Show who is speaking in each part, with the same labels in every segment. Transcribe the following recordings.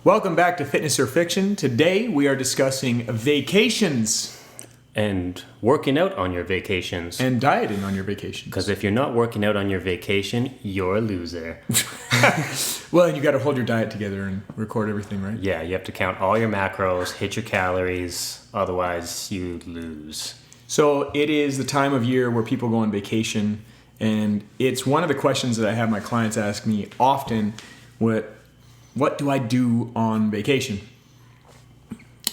Speaker 1: Welcome back to Fitness or Fiction. Today we are discussing vacations.
Speaker 2: And working out on your vacations.
Speaker 1: And dieting on your vacations.
Speaker 2: Because if you're not working out on your vacation, you're a loser.
Speaker 1: Well, and you got to hold your diet together and record everything, right?
Speaker 2: Yeah, you have to count all your macros, hit your calories, otherwise you lose.
Speaker 1: So it is the time of year where people go on vacation, and it's one of the questions that I have my clients ask me often, what do I do on vacation?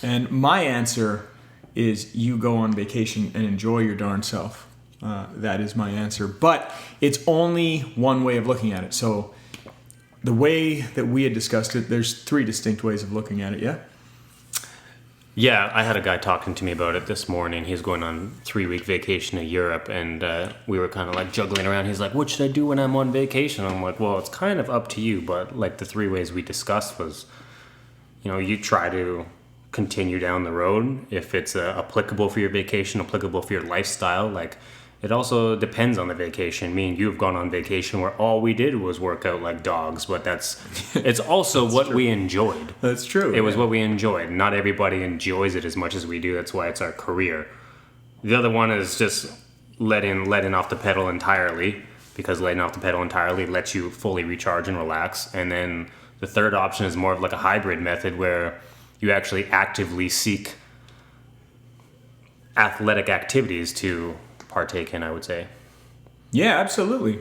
Speaker 1: And my answer is you go on vacation and enjoy your darn self. That is my answer. But it's only one way of looking at it. So the way that we had discussed it, there's three distinct ways of looking at it, yeah?
Speaker 2: Yeah, I had a guy talking to me about it this morning. He's going on 3-week vacation to Europe, and we were kind of like juggling around. He's like, what should I do when I'm on vacation? I'm like, well, it's kind of up to you, but like the 3 ways we discussed was, you try to continue down the road if it's applicable for your vacation, applicable for your lifestyle. Like, it also depends on the vacation. Me and you have gone on vacation where all we did was work out like dogs, but it's also what
Speaker 1: true.
Speaker 2: We enjoyed.
Speaker 1: That's true.
Speaker 2: It was what we enjoyed. Not everybody enjoys it as much as we do. That's why it's our career. The other one is just letting off the pedal entirely, because letting off the pedal entirely lets you fully recharge and relax. And then the third option is more of like a hybrid method where you actually actively seek athletic activities to partake in, I would say.
Speaker 1: Yeah, absolutely.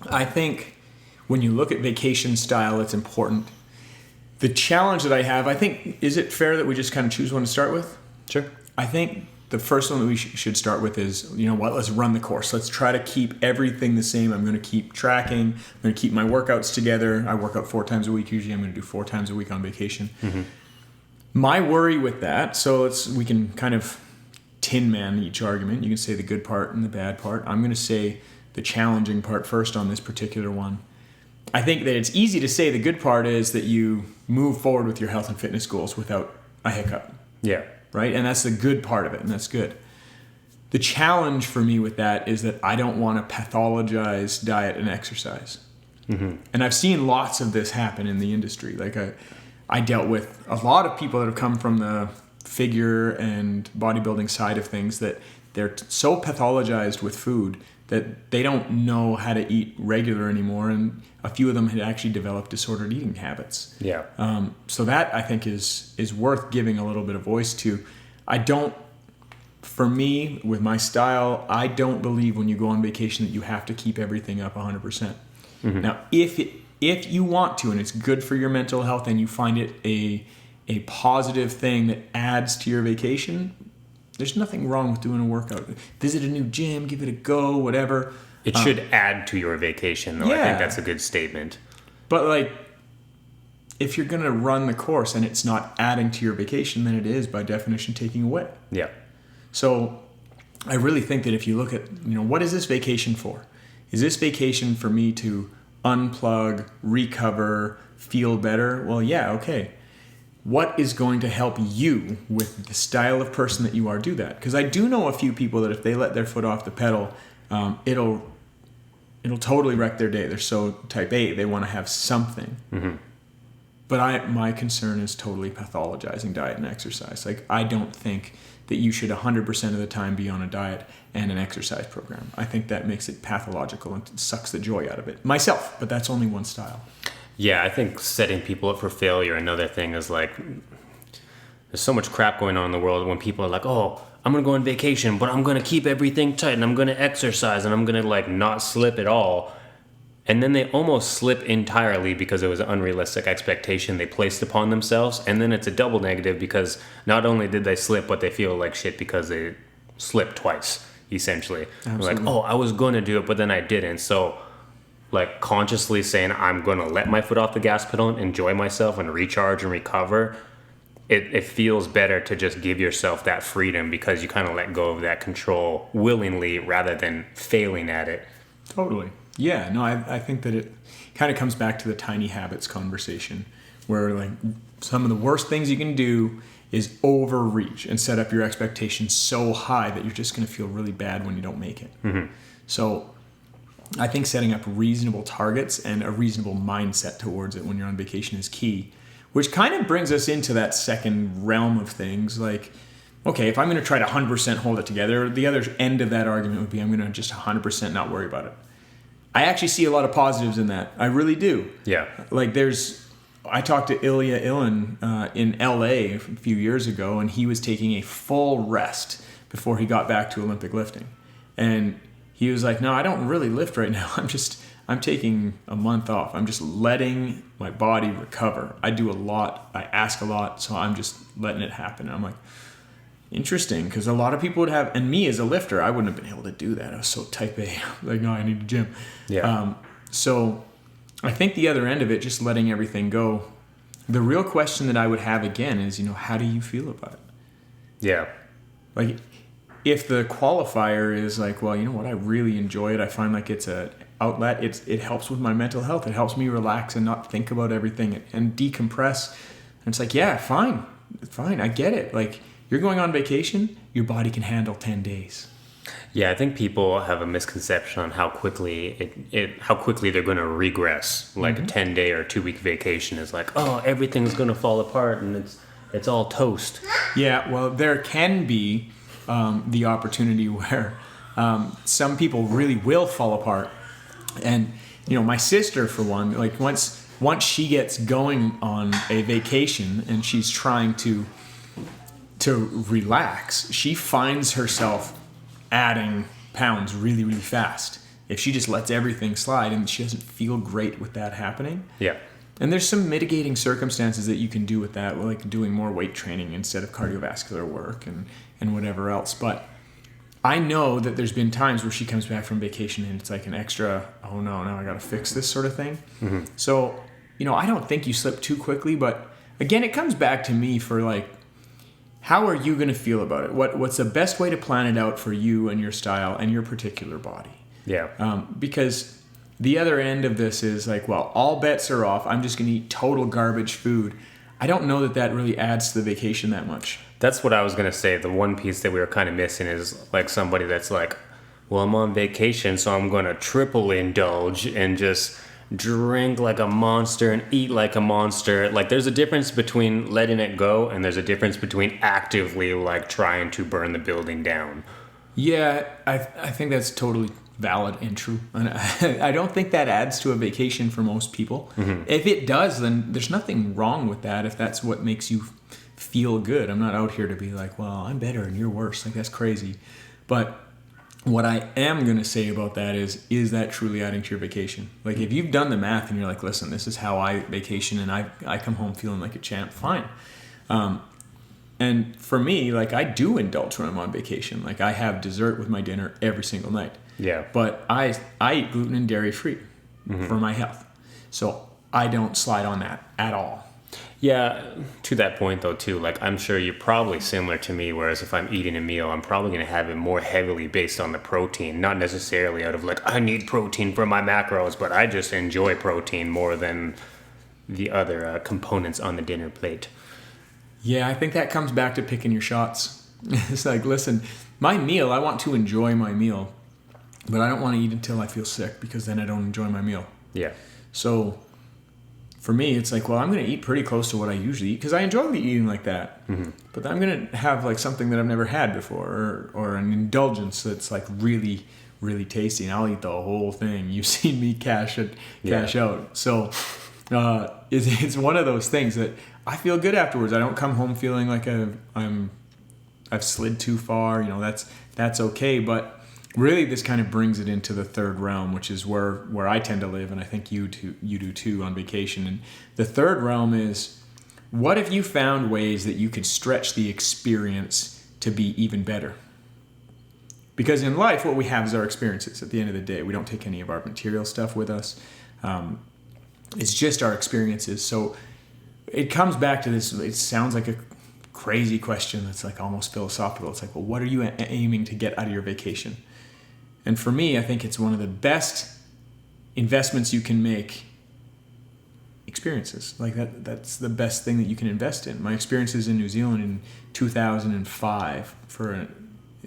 Speaker 1: I think when you look at vacation style, it's important. The challenge that I have, is it fair that we just kind of choose one to start with?
Speaker 2: Sure.
Speaker 1: I think the first one that we should start with is, let's run the course. Let's try to keep everything the same. I'm going to keep tracking. I'm going to keep my workouts together. I work out 4 times a week. Usually I'm going to do 4 times a week on vacation. Mm-hmm. My worry with that, we can kind of tin man each argument. You can say the good part and the bad part. I'm going to say the challenging part first on this particular one. I think that it's easy to say the good part is that you move forward with your health and fitness goals without a hiccup.
Speaker 2: Yeah.
Speaker 1: Right? And that's the good part of it, and that's good. The challenge for me with that is that I don't want to pathologize diet and exercise. Mm-hmm. And I've seen lots of this happen in the industry. Like I dealt with a lot of people that have come from the figure and bodybuilding side of things that they're so pathologized with food that they don't know how to eat regular anymore, and a few of them had actually developed disordered eating habits.
Speaker 2: Yeah.
Speaker 1: So that I think is worth giving a little bit of voice to. For me, with my style, I don't believe when you go on vacation that you have to keep everything up 100%. Mm-hmm. Now, if you want to, and it's good for your mental health, and you find it a positive thing that adds to your vacation, there's nothing wrong with doing a workout. Visit a new gym, give it a go, whatever.
Speaker 2: It should add to your vacation, though. Yeah. I think that's a good statement.
Speaker 1: But if you're going to run the course and it's not adding to your vacation, then it is by definition taking away.
Speaker 2: Yeah.
Speaker 1: So I really think that if you look at, what is this vacation for? Is this vacation for me to unplug, recover, feel better? Well, yeah, okay. What is going to help you with the style of person that you are do that? Because I do know a few people that if they let their foot off the pedal, it'll totally wreck their day. They're so type A, they want to have something. Mm-hmm. But my concern is totally pathologizing diet and exercise. I don't think that you should 100% of the time be on a diet and an exercise program. I think that makes it pathological and sucks the joy out of it. Myself, but that's only one style.
Speaker 2: Yeah, I think setting people up for failure, another thing is there's so much crap going on in the world when people are like, oh, I'm going to go on vacation, but I'm going to keep everything tight and I'm going to exercise and I'm going to not slip at all. And then they almost slip entirely because it was an unrealistic expectation they placed upon themselves. And then it's a double negative because not only did they slip, but they feel like shit because they slipped twice, essentially. Like, oh, I was going to do it, but then I didn't. So consciously saying I'm going to let my foot off the gas pedal and enjoy myself and recharge and recover, it feels better to just give yourself that freedom because you kind of let go of that control willingly rather than failing at it.
Speaker 1: Totally. Yeah, no, I think that it kind of comes back to the tiny habits conversation where some of the worst things you can do is overreach and set up your expectations so high that you're just going to feel really bad when you don't make it. Mm-hmm. So I think setting up reasonable targets and a reasonable mindset towards it when you're on vacation is key. which kind of brings us into that second realm of things. Like, okay, if I'm going to try to 100% hold it together, the other end of that argument would be I'm going to just 100% not worry about it. I actually see a lot of positives in that. I really do.
Speaker 2: Yeah.
Speaker 1: Like I talked to Ilya Ilin in LA a few years ago, and he was taking a full rest before he got back to Olympic lifting. And he was like, no, I don't really lift right now. I'm taking a month off. I'm just letting my body recover. I do a lot. I ask a lot. So I'm just letting it happen. And I'm like, interesting. Because a lot of people would have, and me as a lifter, I wouldn't have been able to do that. I was so type A. Like, no, I need a gym.
Speaker 2: Yeah.
Speaker 1: So I think the other end of it, just letting everything go. The real question that I would have again is, how do you feel about it?
Speaker 2: Yeah.
Speaker 1: Like, if the qualifier is like, well, you know what, I really enjoy it. I find like it's a outlet. It helps with my mental health. It helps me relax and not think about everything and decompress. And it's like, yeah, fine. I get it. Like, you're going on vacation, your body can handle 10 days.
Speaker 2: Yeah, I think people have a misconception on how quickly how quickly they're going to regress. Like a 10-day or 2-week vacation is like, oh, everything's going to fall apart and it's all toast.
Speaker 1: Yeah, well, there can be the opportunity where some people really will fall apart. And, my sister, for one, like once she gets going on a vacation and she's trying to relax, she finds herself adding pounds really, really fast. If she just lets everything slide and she doesn't feel great with that happening.
Speaker 2: Yeah.
Speaker 1: And there's some mitigating circumstances that you can do with that, like doing more weight training instead of cardiovascular work and whatever else. But I know that there's been times where she comes back from vacation and it's like an extra, oh no, now I got to fix this sort of thing. Mm-hmm. So, I don't think you slip too quickly, but again, it comes back to me for like, how are you going to feel about it? What's the best way to plan it out for you and your style and your particular body?
Speaker 2: Yeah.
Speaker 1: Because the other end of this is like, well, all bets are off. I'm just going to eat total garbage food. I don't know that really adds to the vacation that much.
Speaker 2: That's what I was going to say. The one piece that we were kind of missing is like somebody that's like, well, I'm on vacation, so I'm going to triple indulge and just drink like a monster and eat like a monster. Like, there's a difference between letting it go and there's a difference between actively like trying to burn the building down.
Speaker 1: Yeah, I think that's totally valid and true. And I don't think that adds to a vacation for most people. Mm-hmm. If it does, then there's nothing wrong with that if that's what makes you feel good. I'm not out here to be like, well, I'm better and you're worse. Like, that's crazy. But what I am going to say about that is that truly adding to your vacation? Like, if you've done the math and you're like, listen, this is how I vacation and I come home feeling like a champ, fine. And for me, like, I do indulge when I'm on vacation. Like, I have dessert with my dinner every single night.
Speaker 2: Yeah.
Speaker 1: But I eat gluten and dairy free for my health. So I don't slide on that at all.
Speaker 2: Yeah, to that point though too, like I'm sure you're probably similar to me, whereas if I'm eating a meal, I'm probably going to have it more heavily based on the protein, not necessarily out of like, I need protein for my macros, but I just enjoy protein more than the other components on the dinner plate.
Speaker 1: Yeah, I think that comes back to picking your shots. It's like, listen, my meal, I want to enjoy my meal, but I don't want to eat until I feel sick because then I don't enjoy my meal.
Speaker 2: Yeah.
Speaker 1: So for me, it's like, well, I'm going to eat pretty close to what I usually eat because I enjoy eating like that. Mm-hmm. But then I'm going to have like something that I've never had before or an indulgence that's like really, really tasty. And I'll eat the whole thing. You've seen me cash out. So it's one of those things that I feel good afterwards. I don't come home feeling like I've slid too far. That's okay. But really, this kind of brings it into the third realm, which is where I tend to live, and I think you do too on vacation. And the third realm is, what if you found ways that you could stretch the experience to be even better? Because in life, what we have is our experiences. At the end of the day, we don't take any of our material stuff with us. It's just our experiences. So it comes back to this. It sounds like a crazy question that's like almost philosophical. It's like, well, what are you aiming to get out of your vacation? And for me, I think it's one of the best investments you can make. Experiences. Like that's the best thing that you can invest in. My experiences in New Zealand in 2005 for a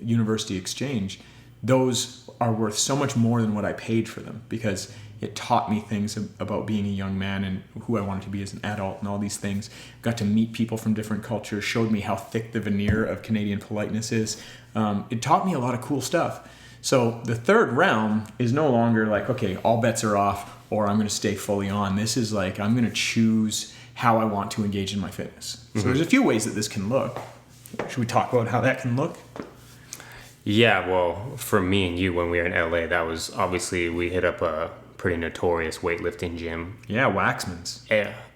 Speaker 1: university exchange, those are worth so much more than what I paid for them, because It taught me things about being a young man and who I wanted to be as an adult and all these things. Got to meet people from different cultures, showed me how thick the veneer of Canadian politeness is. It taught me a lot of cool stuff. So the third realm is no longer like, okay, all bets are off, or I'm going to stay fully on. This is like, I'm going to choose how I want to engage in my fitness. So there's a few ways that this can look. Should we talk about how that can look?
Speaker 2: Yeah, well, for me and you, when we were in LA, that was obviously, we hit up a pretty notorious weightlifting gym.
Speaker 1: Yeah, Waxman's.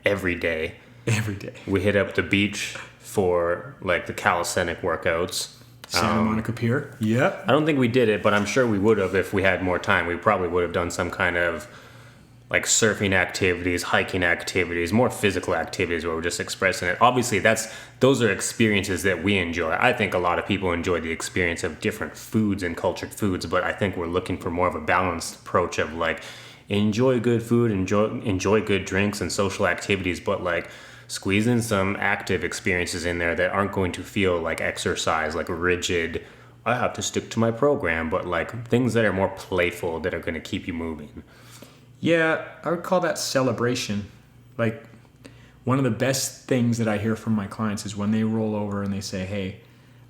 Speaker 2: Every day.
Speaker 1: Every day.
Speaker 2: We hit up the beach for like the calisthenic workouts.
Speaker 1: Santa Monica Pier. Yep.
Speaker 2: I don't think we did it, but I'm sure we would have if we had more time. We probably would have done some kind of like surfing activities, hiking activities, more physical activities where we're just expressing it. Obviously, those are experiences that we enjoy. I think a lot of people enjoy the experience of different foods and cultured foods, but I think we're looking for more of a balanced approach of like enjoy good food, enjoy good drinks and social activities, but like squeeze in some active experiences in there that aren't going to feel like exercise, like rigid, I have to stick to my program, but like things that are more playful that are going to keep you moving.
Speaker 1: Yeah, I would call that celebration. Like, one of the best things that I hear from my clients is when they roll over and they say, hey,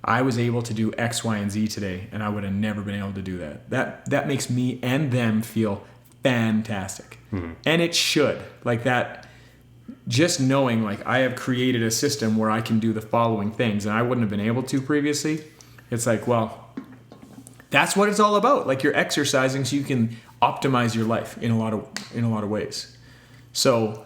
Speaker 1: I was able to do X, Y, and Z today, and I would have never been able to do that. That makes me and them feel fantastic. Mm-hmm. And it should. Like that, just knowing, like, I have created a system where I can do the following things, and I wouldn't have been able to previously. It's like, well, that's what it's all about. Like, you're exercising so you can optimize your life in a lot of ways. So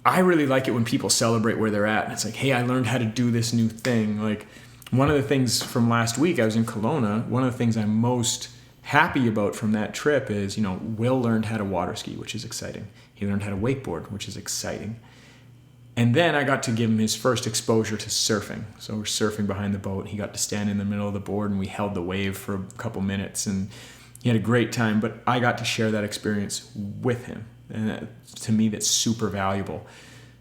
Speaker 1: I really like it when people celebrate where they're at. And it's like, hey, I learned how to do this new thing. Like, one of the things from last week, I was in Kelowna. One of the things I'm most happy about from that trip is, Will learned how to water ski, which is exciting. He learned how to wakeboard, which is exciting. And then I got to give him his first exposure to surfing. So we're surfing behind the boat. He got to stand in the middle of the board and we held the wave for a couple minutes and he had a great time, but I got to share that experience with him. And that, to me, that's super valuable.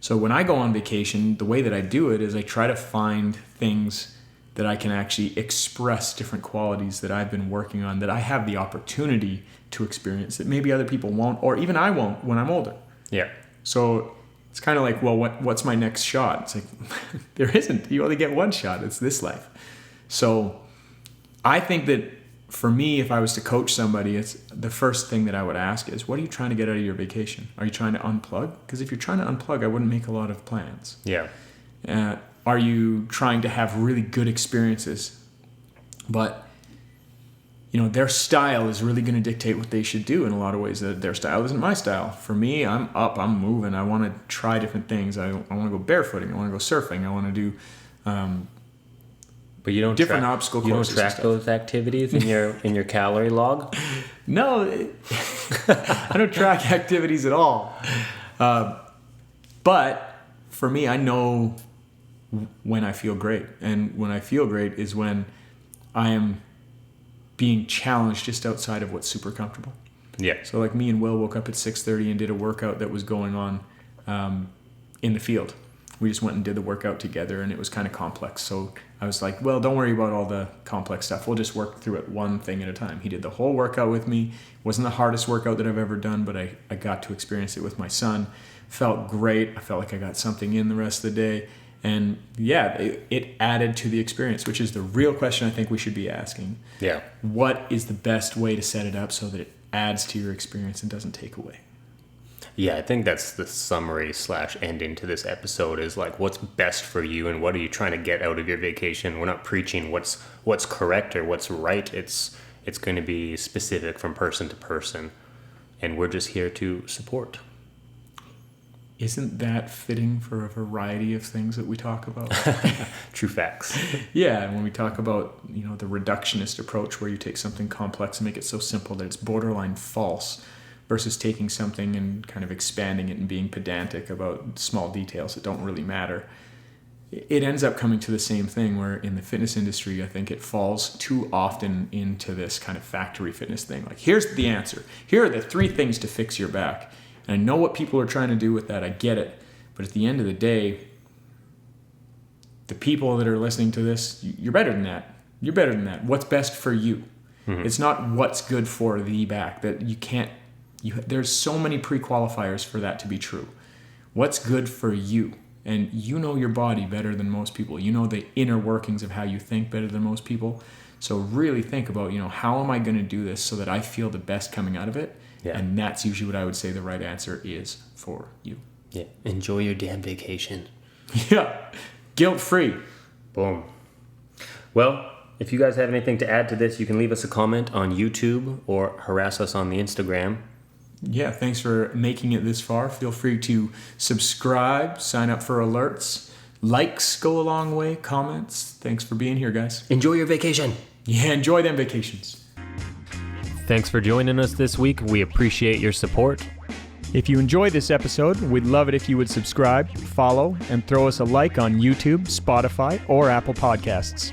Speaker 1: So when I go on vacation, the way that I do it is I try to find things that I can actually express different qualities that I've been working on, that I have the opportunity to experience that maybe other people won't, or even I won't when I'm older.
Speaker 2: Yeah.
Speaker 1: So it's kind of like, well, what's my next shot? It's like, there isn't. You only get one shot. It's this life. So I think that for me, if I was to coach somebody, it's the first thing that I would ask is, what are you trying to get out of your vacation? Are you trying to unplug? Because if you're trying to unplug, I wouldn't make a lot of plans.
Speaker 2: Yeah.
Speaker 1: Are you trying to have really good experiences? But, their style is really going to dictate what they should do in a lot of ways. Their style isn't my style. For me, I'm up, I'm moving. I want to try different things. I want to go barefooting. I want to go surfing. I want to do
Speaker 2: but you don't
Speaker 1: different obstacle courses.
Speaker 2: You don't track those activities in your calorie log?
Speaker 1: No, I don't track activities at all. But for me, I know when I feel great. And when I feel great is when I am being challenged just outside of what's super comfortable.
Speaker 2: Yeah.
Speaker 1: So like me and Will woke up at 6:30 and did a workout that was going on in the field. We just went and did the workout together and it was kind of complex. So I was like, well, don't worry about all the complex stuff. We'll just work through it one thing at a time. He did the whole workout with me. It wasn't the hardest workout that I've ever done, but I got to experience it with my son. Felt great. I felt like I got something in the rest of the day. And yeah, it added to the experience, which is the real question I think we should be asking.
Speaker 2: Yeah.
Speaker 1: What is the best way to set it up so that it adds to your experience and doesn't take away?
Speaker 2: Yeah, I think that's the summary / ending to this episode is like, what's best for you and what are you trying to get out of your vacation? We're not preaching what's correct or what's right. It's going to be specific from person to person, and we're just here to support.
Speaker 1: Isn't that fitting for a variety of things that we talk about?
Speaker 2: True facts.
Speaker 1: Yeah, and when we talk about, the reductionist approach where you take something complex and make it so simple that it's borderline false, versus taking something and kind of expanding it and being pedantic about small details that don't really matter. It ends up coming to the same thing where in the fitness industry, I think it falls too often into this kind of factory fitness thing. Like, here's the answer. Here are the 3 things to fix your back. And I know what people are trying to do with that. I get it. But at the end of the day, the people that are listening to this, you're better than that. You're better than that. What's best for you? Mm-hmm. It's not what's good for the back. That you can't There's so many pre-qualifiers for that to be true. What's good for you? And you know your body better than most people. You know the inner workings of how you think better than most people. So really think about, how am I going to do this so that I feel the best coming out of it?
Speaker 2: Yeah.
Speaker 1: And that's usually what I would say the right answer is for you.
Speaker 2: Yeah. Enjoy your damn vacation.
Speaker 1: Yeah. Guilt-free.
Speaker 2: Boom. Well, if you guys have anything to add to this, you can leave us a comment on YouTube or harass us on the Instagram.
Speaker 1: Yeah, thanks for making it this far. Feel free to subscribe, sign up for alerts. Likes go a long way, comments. Thanks for being here, guys.
Speaker 2: Enjoy your vacation.
Speaker 1: Yeah, enjoy them vacations.
Speaker 2: Thanks for joining us this week. We appreciate your support.
Speaker 1: If you enjoyed this episode, we'd love it if you would subscribe, follow, and throw us a like on YouTube, Spotify, or Apple Podcasts.